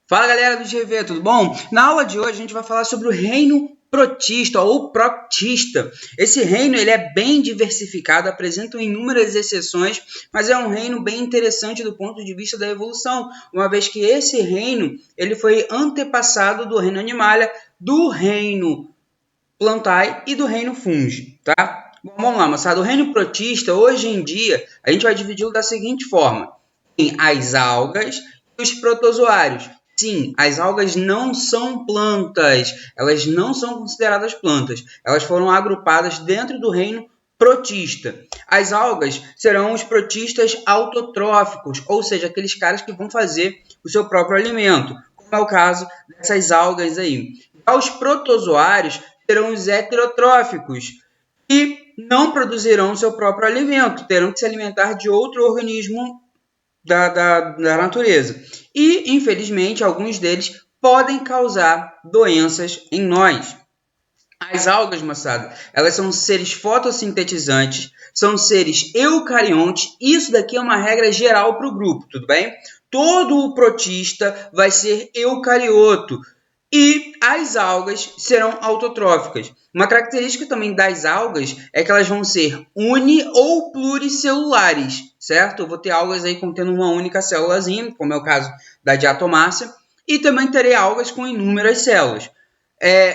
Fala galera do GV, tudo bom? Na aula de hoje a gente vai falar sobre o reino protista ou protista. Esse reino ele é bem diversificado, apresenta inúmeras exceções, mas é um reino bem interessante do ponto de vista da evolução, uma vez que esse reino ele foi antepassado do reino Animalia, do reino Plantae e do reino Fungi, tá? Bom, vamos lá, moçada. O reino protista, hoje em dia, a gente vai dividi-lo da seguinte forma. Tem as algas e os protozoários. Sim, as algas não são plantas, elas não são consideradas plantas, elas foram agrupadas dentro do reino protista. As algas serão os protistas autotróficos, ou seja, aqueles caras que vão fazer o seu próprio alimento, como é o caso dessas algas aí. Já os protozoários serão os heterotróficos e não produzirão seu próprio alimento, terão que se alimentar de outro organismo da natureza. E, infelizmente, alguns deles podem causar doenças em nós. As algas, moçada, elas são seres fotossintetizantes, são seres eucariontes. Isso daqui é uma regra geral para o grupo, tudo bem? Todo o protista vai ser eucarioto e as algas serão autotróficas. Uma característica também das algas é que elas vão ser uni- ou pluricelulares, certo? Eu vou ter algas aí contendo uma única célulazinha, como é o caso da diatomácea, e também terei algas com inúmeras células.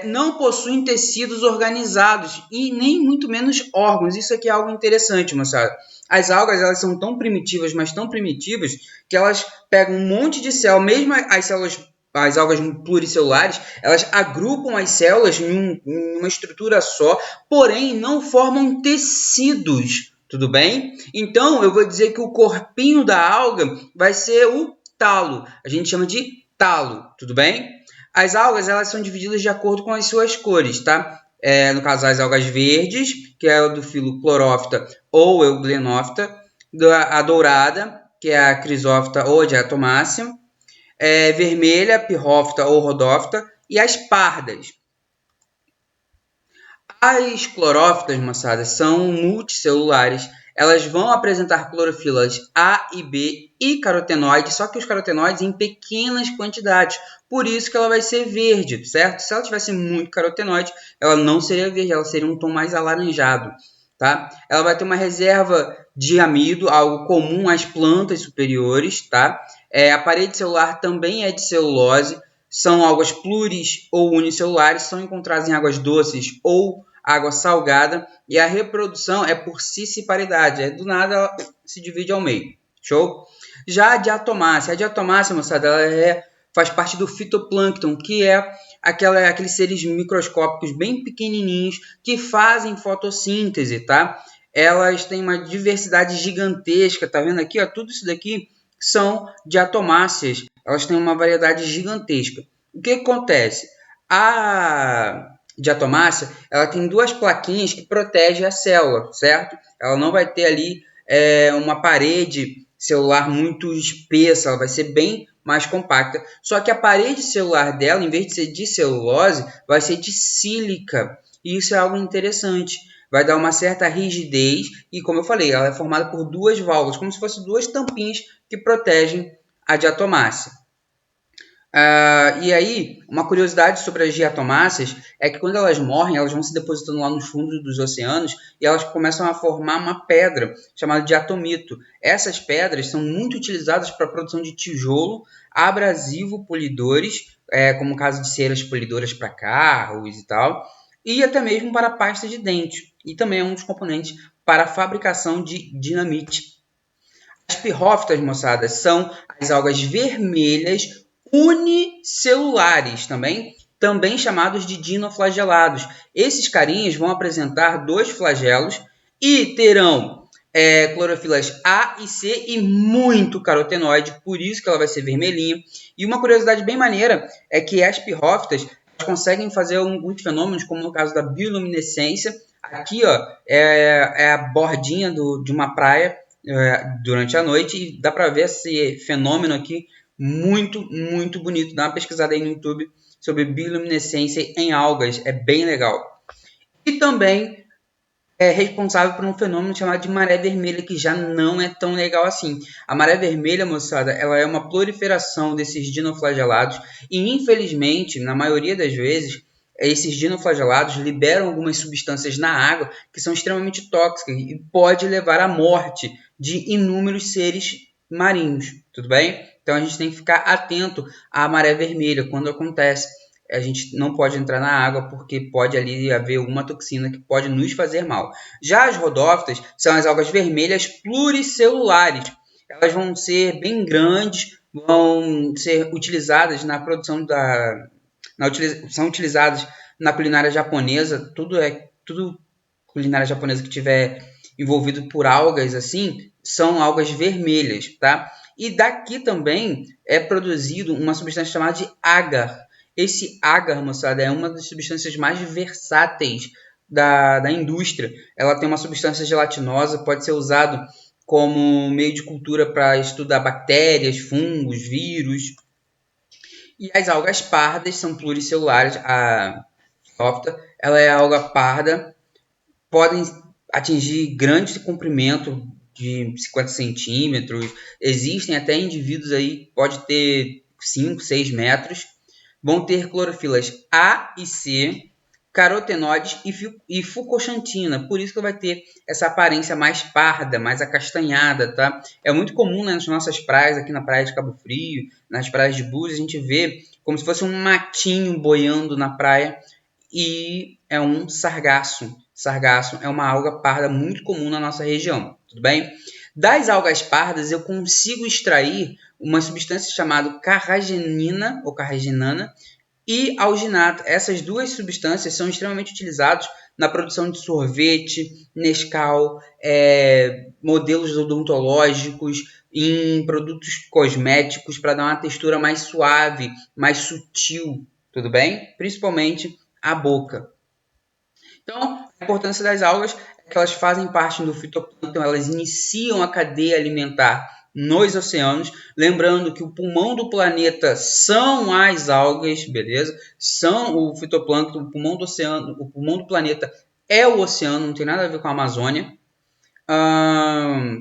Não possuem tecidos organizados e nem muito menos órgãos. Isso aqui é algo interessante, moçada. As algas elas são tão primitivas, mas tão primitivas, que elas pegam um monte de célula, mesmo as algas pluricelulares, elas agrupam as células em uma estrutura só, porém não formam tecidos, tudo bem? Então, eu vou dizer que o corpinho da alga vai ser o talo. A gente chama de talo, tudo bem? As algas elas são divididas de acordo com as suas cores, tá? No caso, as algas verdes, que é o do filo Chlorophyta ou Euglenophyta, a dourada, que é a Chrysophyta ou a Diatomácea, vermelha, Pirrófita ou Rhodophyta, e as pardas. As clorófitas, moçada, são multicelulares. Elas vão apresentar clorofilas A e B e carotenoides, só que os carotenoides em pequenas quantidades. Por isso que ela vai ser verde, certo? Se ela tivesse muito carotenoide, ela não seria verde, ela seria um tom mais alaranjado, tá? Ela vai ter uma reserva de amido, algo comum às plantas superiores, tá? A parede celular também é de celulose. São algas pluris ou unicelulares, são encontradas em águas doces ou água salgada, e a reprodução é por cisciparidade, do nada ela se divide ao meio, show? Já a diatomácea, moçada, ela faz parte do fitoplâncton, que é aqueles seres microscópicos bem pequenininhos que fazem fotossíntese, tá? Elas têm uma diversidade gigantesca, tá vendo aqui? Ó, tudo isso daqui são diatomáceas, elas têm uma variedade gigantesca. O que acontece? A diatomácea, ela tem duas plaquinhas que protegem a célula, certo? Ela não vai ter ali uma parede celular muito espessa, ela vai ser bem mais compacta. Só que a parede celular dela, em vez de ser de celulose, vai ser de sílica. E isso é algo interessante. Vai dar uma certa rigidez e, como eu falei, ela é formada por duas válvulas, como se fossem duas tampinhas que protegem a diatomácea. E aí, uma curiosidade sobre as diatomáceas é que quando elas morrem, elas vão se depositando lá nos fundos dos oceanos e elas começam a formar uma pedra chamada diatomito. Essas pedras são muito utilizadas para a produção de tijolo, abrasivo, polidores, como o caso de ceras polidoras para carros e tal, e até mesmo para pasta de dente. E também é um dos componentes para a fabricação de dinamite. As pirrófitas, moçada, são as algas vermelhas unicelulares também chamados de dinoflagelados. Esses carinhas vão apresentar dois flagelos e terão clorofilas A e C e muito carotenoide, por isso que ela vai ser vermelhinha. E uma curiosidade bem maneira é que as pirrófitas conseguem fazer alguns fenômenos, como no caso da bioluminescência. Aqui ó, é a bordinha de uma praia durante a noite e dá para ver esse fenômeno aqui muito, muito bonito. Dá uma pesquisada aí no YouTube sobre bioluminescência em algas, é bem legal. E também é responsável por um fenômeno chamado de maré vermelha, que já não é tão legal assim. A maré vermelha, moçada, ela é uma proliferação desses dinoflagelados e, infelizmente, na maioria das vezes, esses dinoflagelados liberam algumas substâncias na água que são extremamente tóxicas e pode levar à morte de inúmeros seres marinhos, tudo bem? Então a gente tem que ficar atento à maré vermelha quando acontece. A gente não pode entrar na água porque pode ali haver alguma toxina que pode nos fazer mal. Já as rodófitas são as algas vermelhas pluricelulares. Elas vão ser bem grandes, vão ser utilizadas na produção são utilizadas na culinária japonesa. Tudo culinária japonesa que tiver envolvido por algas assim, são algas vermelhas, tá? E daqui também é produzido uma substância chamada de agar. Esse agar, moçada, é uma das substâncias mais versáteis da indústria. Ela tem uma substância gelatinosa, pode ser usado como meio de cultura para estudar bactérias, fungos, vírus. E as algas pardas são pluricelulares. A Phytophthora, ela é alga parda, podem atingir grande comprimento de 50 centímetros. Existem até indivíduos aí, pode ter 5, 6 metros. Vão ter clorofilas A e C, carotenoides e fucoxantina. Por isso que vai ter essa aparência mais parda, mais acastanhada, tá? É muito comum, né, nas nossas praias, aqui na praia de Cabo Frio, nas praias de Búzios, a gente vê como se fosse um matinho boiando na praia e é um sargaço. Sargaço é uma alga parda muito comum na nossa região, tudo bem? Das algas pardas eu consigo extrair uma substância chamada carragenina ou carragenana e alginato. Essas duas substâncias são extremamente utilizadas na produção de sorvete, Nescau, modelos odontológicos, em produtos cosméticos para dar uma textura mais suave, mais sutil, tudo bem? Principalmente a boca. Então, a importância das algas é que elas fazem parte do fitoplâncton, elas iniciam a cadeia alimentar nos oceanos, lembrando que o pulmão do planeta são as algas, beleza? São o fitoplâncton, o pulmão do oceano, o pulmão do planeta é o oceano, não tem nada a ver com a Amazônia.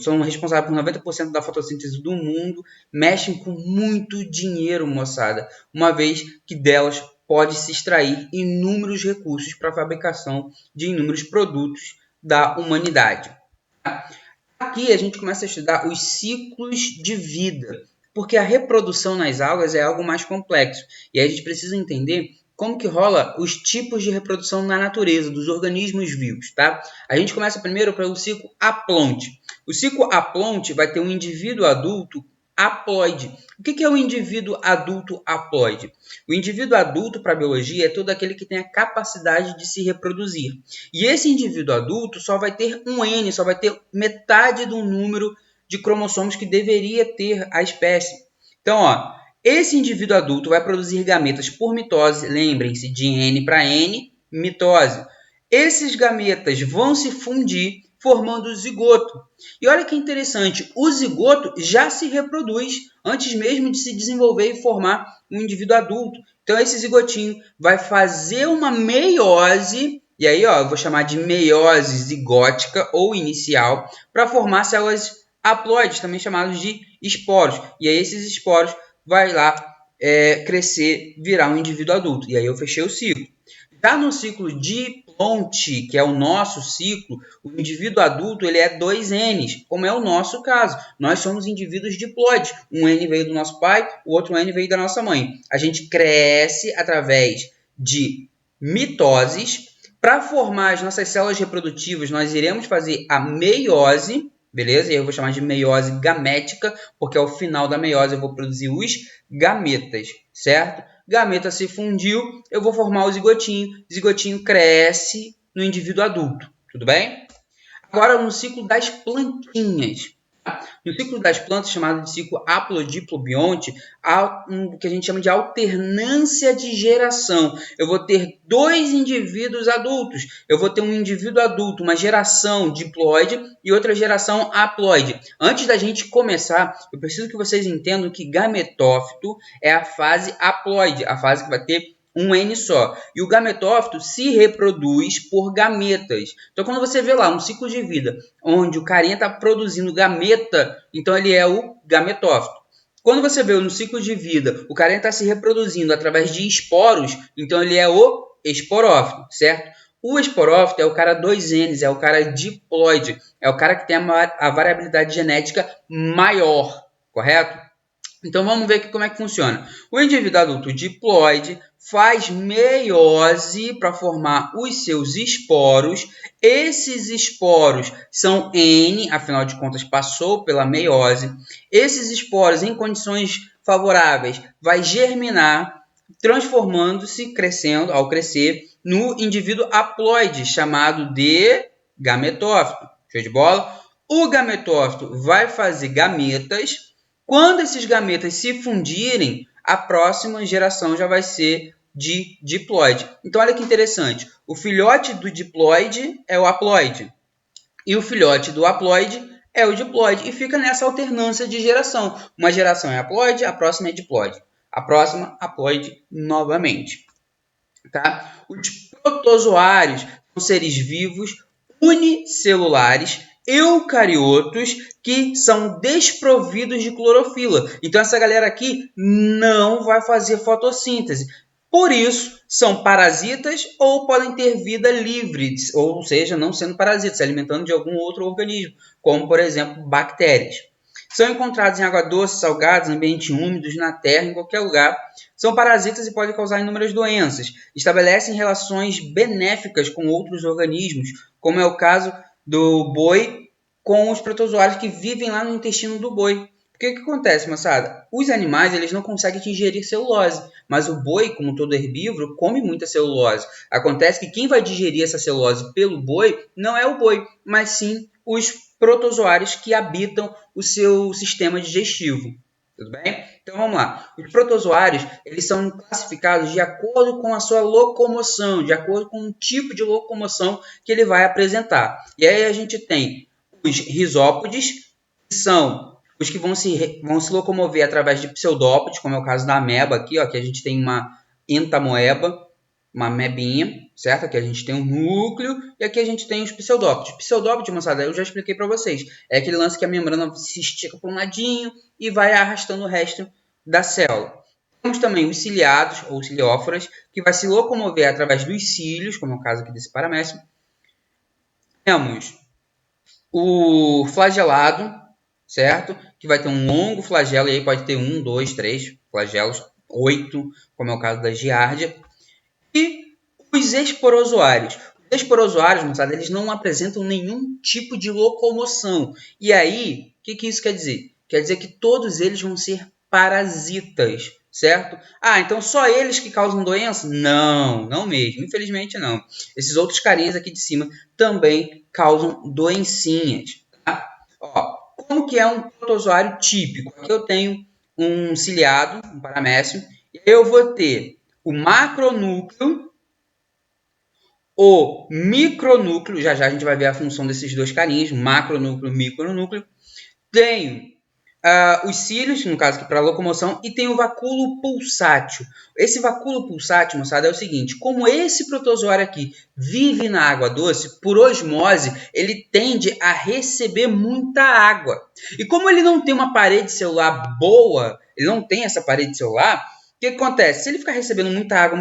São responsáveis por 90% da fotossíntese do mundo, mexem com muito dinheiro, moçada, uma vez que delas pode se extrair inúmeros recursos para a fabricação de inúmeros produtos da humanidade. Aqui a gente começa a estudar os ciclos de vida, porque a reprodução nas algas é algo mais complexo. E aí a gente precisa entender como que rola os tipos de reprodução na natureza, dos organismos vivos, tá? A gente começa primeiro pelo ciclo aplonte. O ciclo aplonte vai ter um indivíduo adulto haploide. O que é o indivíduo adulto haploide? O indivíduo adulto para a biologia é todo aquele que tem a capacidade de se reproduzir. E esse indivíduo adulto só vai ter um N, só vai ter metade do número de cromossomos que deveria ter a espécie. Então, esse indivíduo adulto vai produzir gametas por mitose, lembrem-se, de N para N, mitose. Esses gametas vão se fundir formando o zigoto. E olha que interessante, o zigoto já se reproduz antes mesmo de se desenvolver e formar um indivíduo adulto. Então esse zigotinho vai fazer uma meiose, e aí eu vou chamar de meiose zigótica ou inicial, para formar células haploides, também chamados de esporos. E aí esses esporos vai lá crescer, virar um indivíduo adulto. E aí eu fechei o ciclo. Já no ciclo diplonte, que é o nosso ciclo, o indivíduo adulto ele é 2 Ns, como é o nosso caso. Nós somos indivíduos diploides. Um N veio do nosso pai, o outro N veio da nossa mãe. A gente cresce através de mitoses. Para formar as nossas células reprodutivas, nós iremos fazer a meiose, beleza? E eu vou chamar de meiose gamética, porque ao final da meiose eu vou produzir os gametas, certo? Gameta se fundiu, eu vou formar o zigotinho. Zigotinho cresce no indivíduo adulto, tudo bem? Agora no ciclo das plantinhas. No ciclo das plantas, chamado de ciclo haplodiplobionte, há o que a gente chama de alternância de geração. Eu vou ter 2 indivíduos adultos. Eu vou ter um indivíduo adulto, uma geração diploide e outra geração haploide. Antes da gente começar, eu preciso que vocês entendam que gametófito é a fase haploide, a fase que vai ter um N só. E o gametófito se reproduz por gametas. Então, quando você vê lá um ciclo de vida onde o carinha está produzindo gameta, então ele é o gametófito. Quando você vê no ciclo de vida o carinha está se reproduzindo através de esporos, então ele é o esporófito, certo? O esporófito é o cara 2Ns, é o cara diploide, é o cara que tem a variabilidade genética maior, correto? Então vamos ver aqui como é que funciona. O indivíduo adulto diploide faz meiose para formar os seus esporos. Esses esporos são N, afinal de contas passou pela meiose. Esses esporos em condições favoráveis vai germinar, transformando-se, crescendo, ao crescer, no indivíduo haploide, chamado de gametófito. Show de bola? O gametófito vai fazer gametas. Quando esses gametas se fundirem, a próxima geração já vai ser de diploide. Então, olha que interessante. O filhote do diploide é o haploide. E o filhote do haploide é o diploide. E fica nessa alternância de geração. Uma geração é haploide, a próxima é diploide. A próxima, haploide novamente. Tá? Os protozoários são seres vivos unicelulares eucariotos que são desprovidos de clorofila. Então essa galera aqui não vai fazer fotossíntese. Por isso, são parasitas ou podem ter vida livre, ou seja, não sendo parasitas, se alimentando de algum outro organismo, como por exemplo bactérias. São encontrados em água doce, salgados, ambientes úmidos, na terra, em qualquer lugar. São parasitas e podem causar inúmeras doenças. Estabelecem relações benéficas com outros organismos, como é o caso do boi com os protozoários que vivem lá no intestino do boi. O que acontece, moçada? Os animais eles não conseguem digerir celulose, mas o boi, como todo herbívoro, come muita celulose. Acontece que quem vai digerir essa celulose pelo boi não é o boi, mas sim os protozoários que habitam o seu sistema digestivo. Tudo bem? Então vamos lá. Os protozoários eles são classificados de acordo com a sua locomoção, de acordo com o tipo de locomoção que ele vai apresentar. E aí a gente tem os risópodes, que são os que vão se locomover através de pseudópodes, como é o caso da ameba aqui, ó, que a gente tem uma entamoeba, uma amebinha, certo? Aqui a gente tem um núcleo e aqui a gente tem os pseudópodes. Pseudópode, moçada, eu já expliquei para vocês. É aquele lance que a membrana se estica para um ladinho e vai arrastando o resto da célula. Temos também os ciliados, ou cilióforas, que vai se locomover através dos cílios, como é o caso aqui desse paramécio. Temos o flagelado, certo? Que vai ter um longo flagelo, e aí pode ter 1, 2, 3 flagelos, 8, como é o caso da giardia. E os esporozoários. Os esporozoários, moçada, eles não apresentam nenhum tipo de locomoção. E aí, o que isso quer dizer? Quer dizer que todos eles vão ser parasitas, certo? Ah, então só eles que causam doença? Não, não mesmo. Infelizmente não. Esses outros carinhas aqui de cima também causam doencinhas. Tá? Ó, como que é um protozoário típico? Aqui eu tenho um ciliado, um paramécio, e eu vou ter o macronúcleo, o micronúcleo, já já a gente vai ver a função desses dois carinhos, macronúcleo e micronúcleo. Tenho os cílios, no caso aqui para locomoção, e tem o vacúolo pulsátil. Esse vacúolo pulsátil, moçada, é o seguinte, como esse protozoário aqui vive na água doce, por osmose, ele tende a receber muita água. E como ele não tem uma parede celular boa, ele não tem essa parede celular, o que acontece? Se ele ficar recebendo muita água,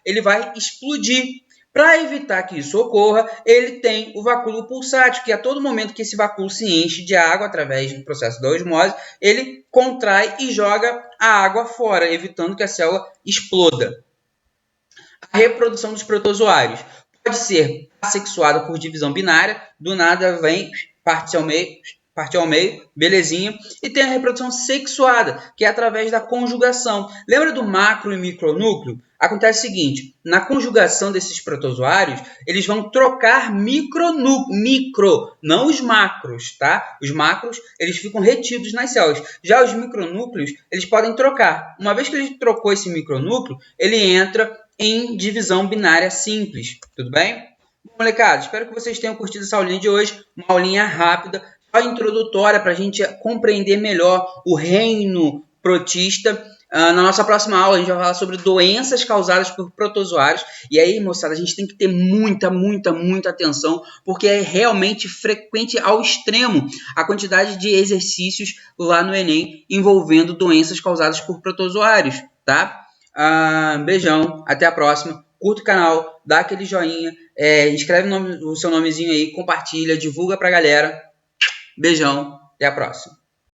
ele vai explodir. Para evitar que isso ocorra, ele tem o vacúolo pulsátil, que a todo momento que esse vacúolo se enche de água através do processo da osmose, ele contrai e joga a água fora, evitando que a célula exploda. A reprodução dos protozoários pode ser assexuada por divisão binária, do nada vem, parte ao meio, belezinha, e tem a reprodução sexuada, que é através da conjugação. Lembra do macro e micronúcleo? Acontece o seguinte, na conjugação desses protozoários, eles vão trocar micro, não os macros, tá? Os macros, eles ficam retidos nas células. Já os micronúcleos, eles podem trocar. Uma vez que ele trocou esse micronúcleo, ele entra em divisão binária simples, tudo bem? Bom, molecada, espero que vocês tenham curtido essa aulinha de hoje, uma aulinha rápida, só introdutória para a gente compreender melhor o reino protista. Na nossa próxima aula, a gente vai falar sobre doenças causadas por protozoários. E aí, moçada, a gente tem que ter muita atenção, porque é realmente frequente ao extremo a quantidade de exercícios lá no Enem envolvendo doenças causadas por protozoários, tá? Beijão, até a próxima. Curta o canal, dá aquele joinha, escreve o seu nomezinho aí, compartilha, divulga pra galera. Beijão, até a próxima.